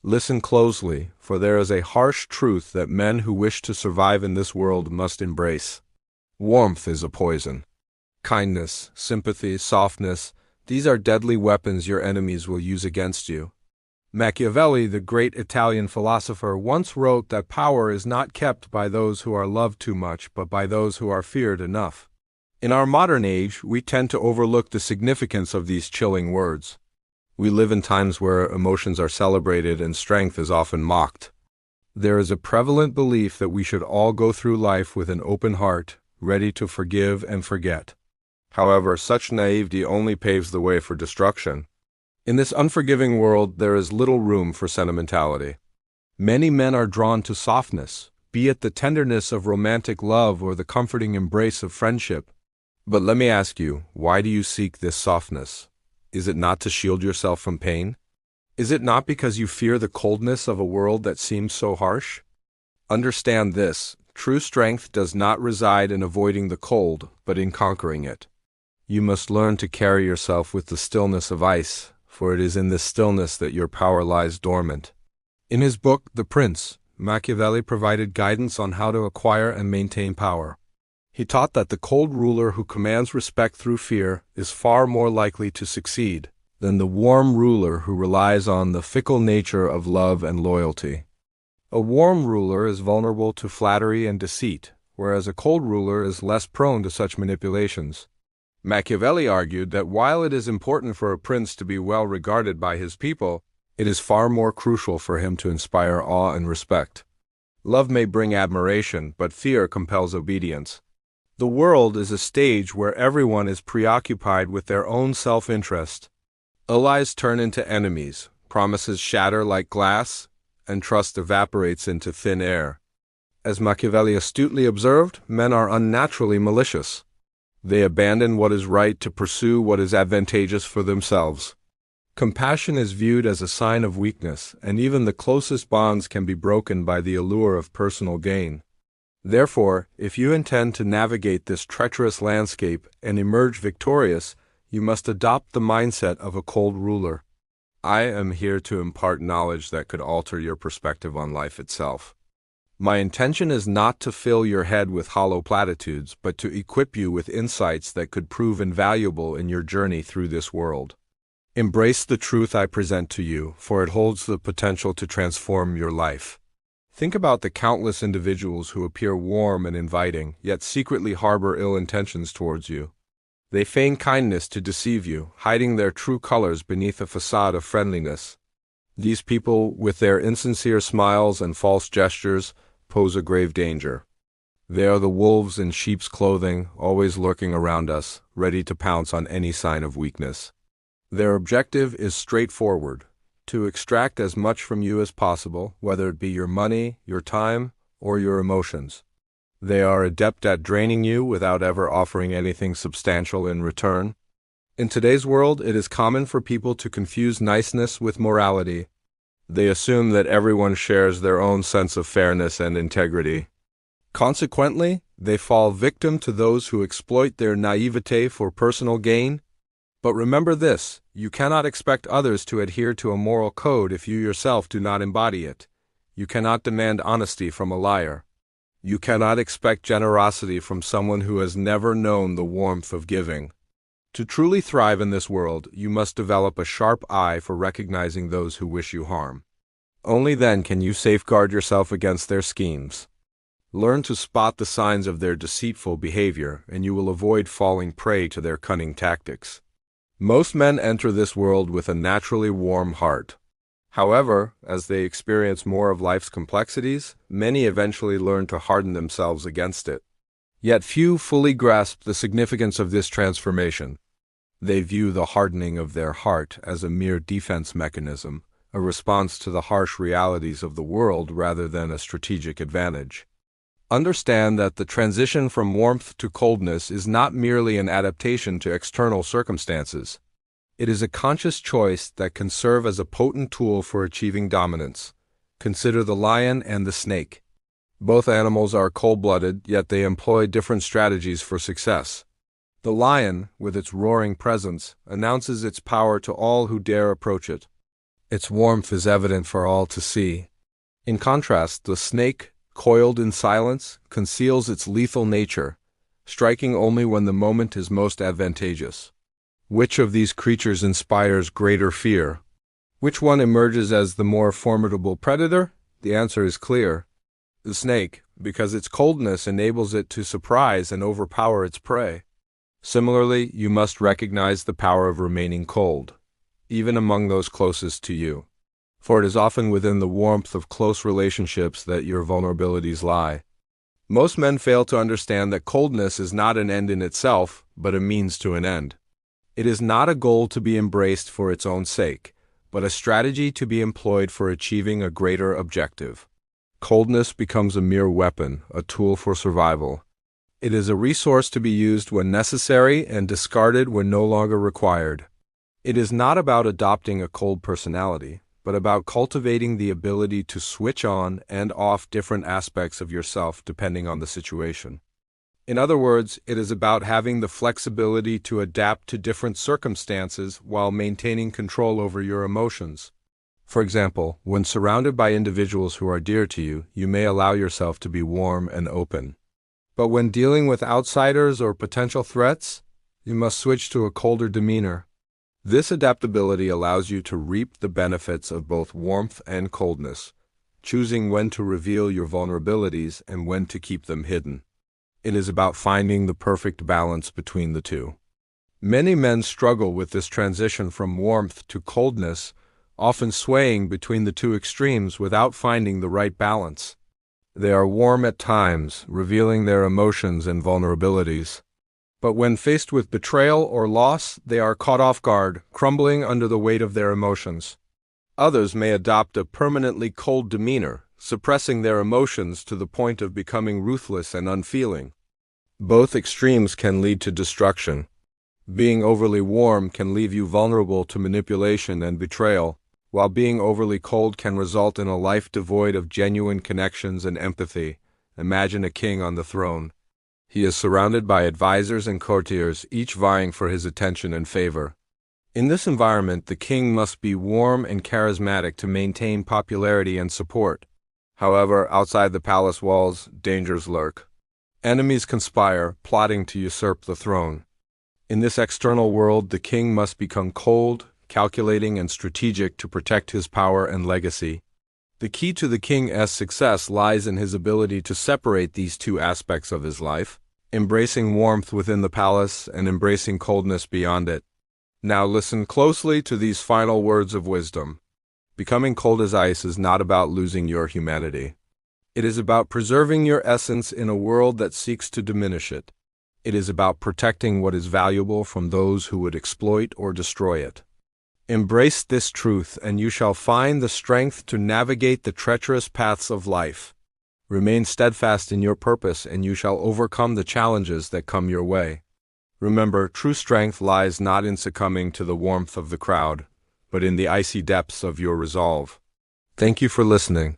Listen closely, for there is a harsh truth that men who wish to survive in this world must embrace. Warmth is a poison. Kindness, sympathy, softness, these are deadly weapons your enemies will use against you. Machiavelli, the great Italian philosopher, once wrote that power is not kept by those who are loved too much, but by those who are feared enough. In our modern age, we tend to overlook the significance of these chilling words. We live in times where emotions are celebrated and strength is often mocked. There is a prevalent belief that we should all go through life with an open heart, ready to forgive and forget. However, such naivety only paves the way for destruction. In this unforgiving world, there is little room for sentimentality. Many men are drawn to softness, be it the tenderness of romantic love or the comforting embrace of friendship. But let me ask you, why do you seek this softness? Is it not to shield yourself from pain? Is it not because you fear the coldness of a world that seems so harsh? Understand this, true strength does not reside in avoiding the cold, but in conquering it. You must learn to carry yourself with the stillness of ice, for it is in this stillness that your power lies dormant. In his book, The Prince, Machiavelli provided guidance on how to acquire and maintain power. He taught that the cold ruler who commands respect through fear is far more likely to succeed than the warm ruler who relies on the fickle nature of love and loyalty. A warm ruler is vulnerable to flattery and deceit, whereas a cold ruler is less prone to such manipulations. Machiavelli argued that while it is important for a prince to be well regarded by his people, it is far more crucial for him to inspire awe and respect. Love may bring admiration, but fear compels obedience. The world is a stage where everyone is preoccupied with their own self-interest. Allies turn into enemies, promises shatter like glass, and trust evaporates into thin air. As Machiavelli astutely observed, men are unnaturally malicious. They abandon what is right to pursue what is advantageous for themselves. Compassion is viewed as a sign of weakness, and even the closest bonds can be broken by the allure of personal gain. Therefore, if you intend to navigate this treacherous landscape and emerge victorious, you must adopt the mindset of a cold ruler. I am here to impart knowledge that could alter your perspective on life itself. My intention is not to fill your head with hollow platitudes, but to equip you with insights that could prove invaluable in your journey through this world. Embrace the truth I present to you, for it holds the potential to transform your life. Think about the countless individuals who appear warm and inviting, yet secretly harbor ill intentions towards you. They feign kindness to deceive you, hiding their true colors beneath a facade of friendliness. These people, with their insincere smiles and false gestures, pose a grave danger. They are the wolves in sheep's clothing, always lurking around us, ready to pounce on any sign of weakness. Their objective is straightforward: to extract as much from you as possible, whether it be your money, your time, or your emotions. They are adept at draining you without ever offering anything substantial in return. In today's world, it is common for people to confuse niceness with morality. They assume that everyone shares their own sense of fairness and integrity. Consequently, they fall victim to those who exploit their naivete for personal gain. But remember this, you cannot expect others to adhere to a moral code if you yourself do not embody it. You cannot demand honesty from a liar. You cannot expect generosity from someone who has never known the warmth of giving. To truly thrive in this world, you must develop a sharp eye for recognizing those who wish you harm. Only then can you safeguard yourself against their schemes. Learn to spot the signs of their deceitful behavior, and you will avoid falling prey to their cunning tactics. Most men enter this world with a naturally warm heart. However, as they experience more of life's complexities, many eventually learn to harden themselves against it. Yet few fully grasp the significance of this transformation. They view the hardening of their heart as a mere defense mechanism, a response to the harsh realities of the world rather than a strategic advantage. Understand that the transition from warmth to coldness is not merely an adaptation to external circumstances. It is a conscious choice that can serve as a potent tool for achieving dominance. Consider the lion and the snake. Both animals are cold-blooded, yet they employ different strategies for success. The lion, with its roaring presence, announces its power to all who dare approach it. Its warmth is evident for all to see. In contrast, the snake, coiled in silence, conceals its lethal nature, striking only when the moment is most advantageous. Which of these creatures inspires greater fear? Which one emerges as the more formidable predator? The answer is clear. The snake, because its coldness enables it to surprise and overpower its prey. Similarly, you must recognize the power of remaining cold, even among those closest to you. For it is often within the warmth of close relationships that your vulnerabilities lie. Most men fail to understand that coldness is not an end in itself, but a means to an end. It is not a goal to be embraced for its own sake, but a strategy to be employed for achieving a greater objective. Coldness becomes a mere weapon, a tool for survival. It is a resource to be used when necessary and discarded when no longer required. It is not about adopting a cold personality, but about cultivating the ability to switch on and off different aspects of yourself depending on the situation. In other words, it is about having the flexibility to adapt to different circumstances while maintaining control over your emotions. For example, when surrounded by individuals who are dear to you, you may allow yourself to be warm and open. But when dealing with outsiders or potential threats, you must switch to a colder demeanor. This adaptability allows you to reap the benefits of both warmth and coldness, choosing when to reveal your vulnerabilities and when to keep them hidden. It is about finding the perfect balance between the two. Many men struggle with this transition from warmth to coldness, often swaying between the two extremes without finding the right balance. They are warm at times, revealing their emotions and vulnerabilities. But when faced with betrayal or loss, they are caught off guard, crumbling under the weight of their emotions. Others may adopt a permanently cold demeanor, suppressing their emotions to the point of becoming ruthless and unfeeling. Both extremes can lead to destruction. Being overly warm can leave you vulnerable to manipulation and betrayal, while being overly cold can result in a life devoid of genuine connections and empathy. Imagine a king on the throne. He is surrounded by advisors and courtiers, each vying for his attention and favor. In this environment, the king must be warm and charismatic to maintain popularity and support. However, outside the palace walls, dangers lurk. Enemies conspire, plotting to usurp the throne. In this external world, the king must become cold, calculating, and strategic to protect his power and legacy. The key to the king's success lies in his ability to separate these two aspects of his life, embracing warmth within the palace and embracing coldness beyond it. Now listen closely to these final words of wisdom. Becoming cold as ice is not about losing your humanity. It is about preserving your essence in a world that seeks to diminish it. It is about protecting what is valuable from those who would exploit or destroy it. Embrace this truth, and you shall find the strength to navigate the treacherous paths of life. Remain steadfast in your purpose, and you shall overcome the challenges that come your way. Remember, true strength lies not in succumbing to the warmth of the crowd, but in the icy depths of your resolve. Thank you for listening.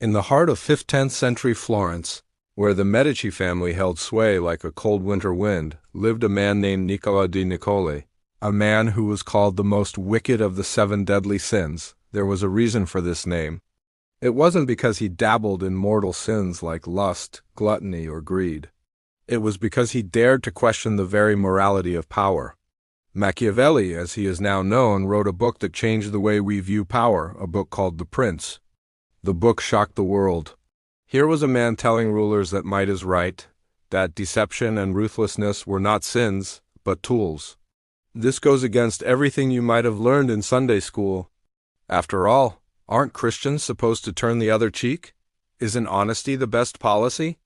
In the heart of 5th-10th century Florence, where the Medici family held sway like a cold winter wind, lived a man named Niccolo di Niccoli. A man who was called the most wicked of the 7 deadly sins. There was a reason for this name. It wasn't because he dabbled in mortal sins like lust, gluttony, or greed. It was because he dared to question the very morality of power. Machiavelli, as he is now known, wrote a book that changed the way we view power, a book called The Prince. The book shocked the world. Here was a man telling rulers that might is right, that deception and ruthlessness were not sins, but tools. This goes against everything you might have learned in Sunday school. After all, aren't Christians supposed to turn the other cheek? Isn't honesty the best policy?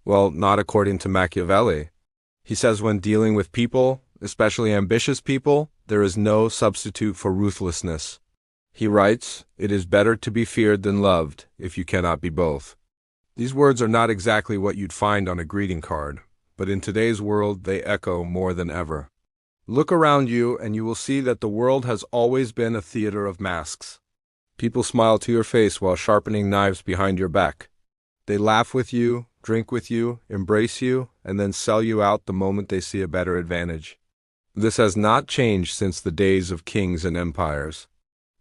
Well, not according to Machiavelli. He says when dealing with people, especially ambitious people, there is no substitute for ruthlessness. He writes, "It is better to be feared than loved, if you cannot be both." These words are not exactly what you'd find on a greeting card, but in today's world they echo more than ever. Look around you and you will see that the world has always been a theater of masks. People smile to your face while sharpening knives behind your back. They laugh with you, drink with you, embrace you, and then sell you out the moment they see a better advantage. This has not changed since the days of kings and empires.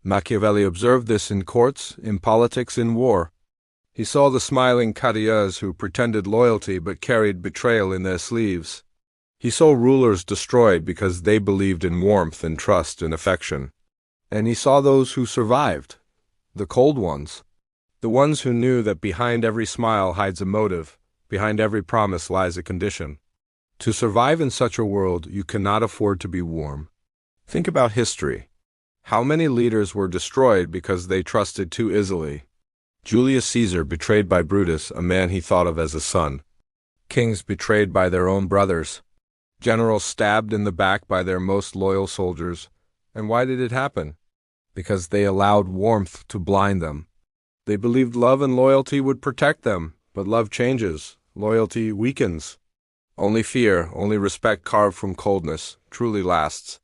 Machiavelli observed this in courts, in politics, in war. He saw the smiling courtiers who pretended loyalty but carried betrayal in their sleeves. He saw rulers destroyed because they believed in warmth and trust and affection. And he saw those who survived, the cold ones, the ones who knew that behind every smile hides a motive, behind every promise lies a condition. To survive in such a world, you cannot afford to be warm. Think about history. How many leaders were destroyed because they trusted too easily? Julius Caesar betrayed by Brutus, a man he thought of as a son. Kings betrayed by their own brothers. Generals stabbed in the back by their most loyal soldiers. And why did it happen? Because they allowed warmth to blind them. They believed love and loyalty would protect them, but love changes, loyalty weakens. Only fear, only respect carved from coldness, truly lasts.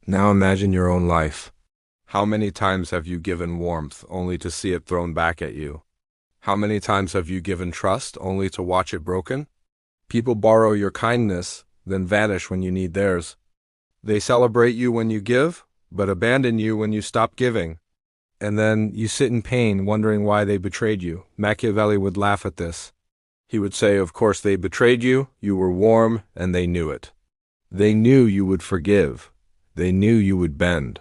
Now imagine your own life. How many times have you given warmth only to see it thrown back at you? How many times have you given trust only to watch it broken? People borrow your kindness, then vanish when you need theirs. They celebrate you when you give, but abandon you when you stop giving. And then you sit in pain wondering why they betrayed you. Machiavelli would laugh at this. He would say, of course they betrayed you, you were warm, and they knew it. They knew you would forgive. They knew you would bend.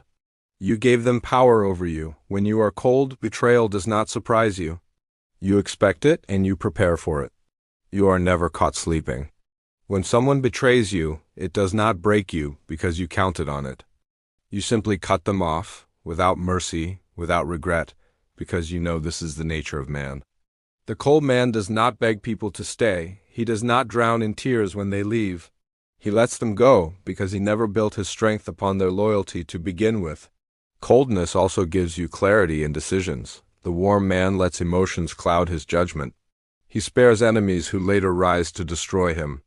You gave them power over you. When you are cold, betrayal does not surprise you. You expect it and you prepare for it. You are never caught sleeping. When someone betrays you, it does not break you because you counted on it. You simply cut them off, without mercy, without regret, because you know this is the nature of man. The cold man does not beg people to stay. He does not drown in tears when they leave. He lets them go because he never built his strength upon their loyalty to begin with. Coldness also gives you clarity in decisions. The warm man lets emotions cloud his judgment. He spares enemies who later rise to destroy him.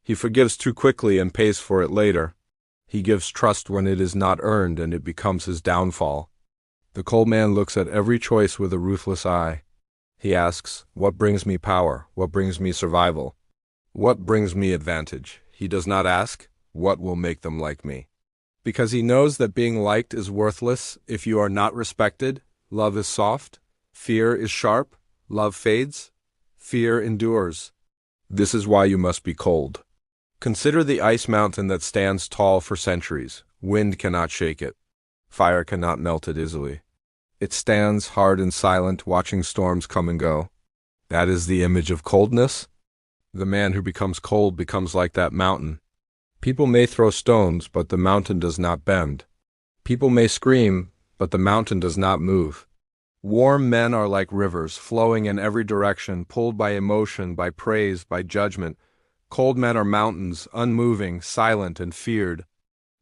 He forgives too quickly and pays for it later. He gives trust when it is not earned and it becomes his downfall. The cold man looks at every choice with a ruthless eye. He asks, what brings me power? What brings me survival? What brings me advantage? He does not ask, what will make them like me? Because he knows that being liked is worthless if you are not respected. Love is soft. Fear is sharp. Love fades. Fear endures. This is why you must be cold. Consider the ice mountain that stands tall for centuries. Wind cannot shake it. Fire cannot melt it easily. It stands hard and silent, watching storms come and go. That is the image of coldness. The man who becomes cold becomes like that mountain. People may throw stones, but the mountain does not bend. People may scream, but the mountain does not move. Warm men are like rivers, flowing in every direction, pulled by emotion, by praise, by judgment. Cold men are mountains, unmoving, silent, and feared.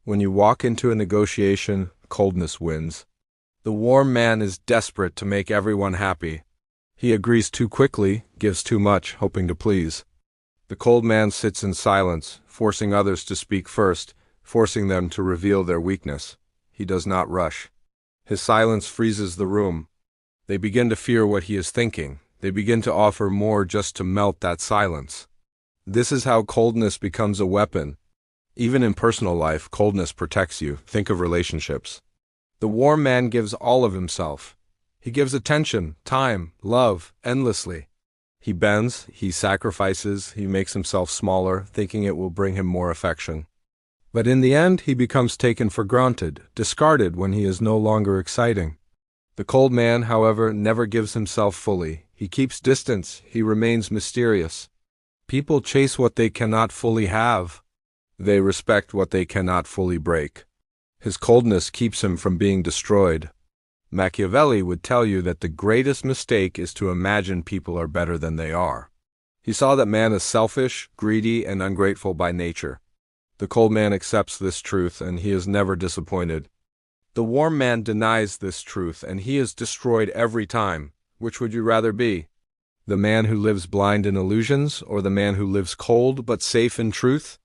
When you walk into a negotiation, coldness wins. The warm man is desperate to make everyone happy. He agrees too quickly, gives too much, hoping to please. The cold man sits in silence, forcing others to speak first, forcing them to reveal their weakness. He does not rush. His silence freezes the room. They begin to fear what he is thinking. They begin to offer more just to melt that silence. This is how coldness becomes a weapon. Even in personal life, coldness protects you. Think of relationships. The warm man gives all of himself. He gives attention, time, love, endlessly. He bends, he sacrifices, he makes himself smaller, thinking it will bring him more affection. But in the end, he becomes taken for granted, discarded when he is no longer exciting. The cold man, however, never gives himself fully. He keeps distance, he remains mysterious. People chase what they cannot fully have. They respect what they cannot fully break. His coldness keeps him from being destroyed. Machiavelli would tell you that the greatest mistake is to imagine people are better than they are. He saw that man is selfish, greedy, and ungrateful by nature. The cold man accepts this truth, and he is never disappointed. The warm man denies this truth, and he is destroyed every time. Which would you rather be? The man who lives blind in illusions, or the man who lives cold but safe in truth?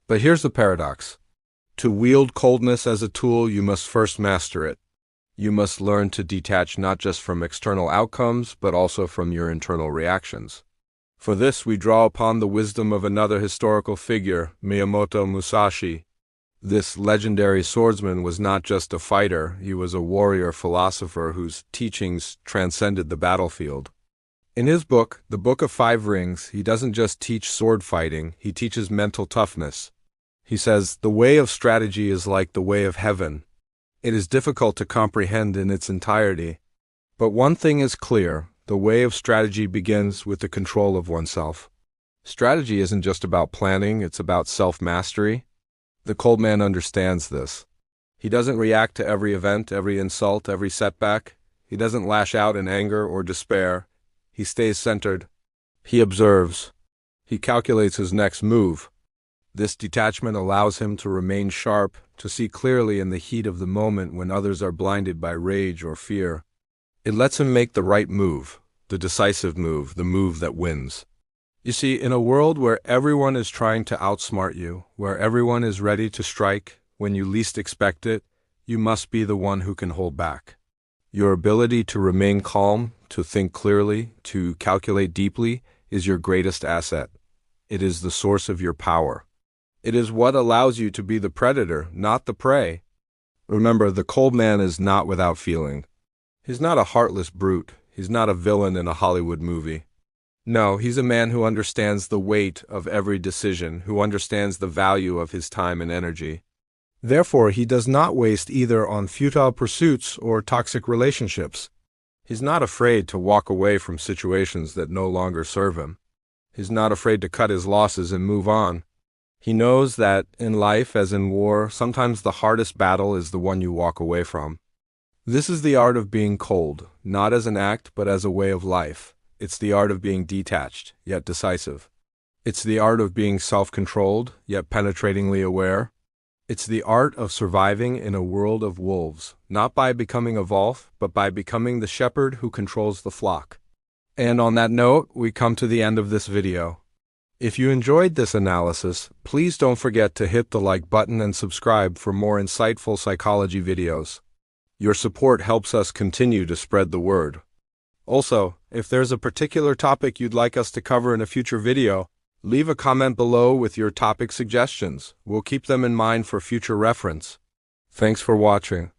But here's the paradox. To wield coldness as a tool, you must first master it. You must learn to detach not just from external outcomes, but also from your internal reactions. For this, we draw upon the wisdom of another historical figure, Miyamoto Musashi. This legendary swordsman was not just a fighter, he was a warrior philosopher whose teachings transcended the battlefield. In his book, The Book of Five Rings, he doesn't just teach sword fighting, he teaches mental toughness. He says, "The way of strategy is like the way of heaven. It is difficult to comprehend in its entirety. But one thing is clear, the way of strategy begins with the control of oneself." Strategy isn't just about planning, it's about self-mastery. The cold man understands this. He doesn't react to every event, every insult, every setback. He doesn't lash out in anger or despair. He stays centered. He observes. He calculates his next move. This detachment allows him to remain sharp, to see clearly in the heat of the moment when others are blinded by rage or fear. It lets him make the right move, the decisive move, the move that wins. You see, in a world where everyone is trying to outsmart you, where everyone is ready to strike when you least expect it, you must be the one who can hold back. Your ability to remain calm, to think clearly, to calculate deeply, is your greatest asset. It is the source of your power. It is what allows you to be the predator, not the prey. Remember, the cold man is not without feeling. He's not a heartless brute. He's not a villain in a Hollywood movie. No, he's a man who understands the weight of every decision, who understands the value of his time and energy. Therefore, he does not waste either on futile pursuits or toxic relationships. He's not afraid to walk away from situations that no longer serve him. He's not afraid to cut his losses and move on. He knows that, in life as in war, sometimes the hardest battle is the one you walk away from. This is the art of being cold, not as an act, but as a way of life. It's the art of being detached, yet decisive. It's the art of being self-controlled, yet penetratingly aware. It's the art of surviving in a world of wolves, not by becoming a wolf, but by becoming the shepherd who controls the flock. And on that note, we come to the end of this video. If you enjoyed this analysis, please don't forget to hit the like button and subscribe for more insightful psychology videos. Your support helps us continue to spread the word. Also, if there's a particular topic you'd like us to cover in a future video, leave a comment below with your topic suggestions. We'll keep them in mind for future reference. Thanks for watching.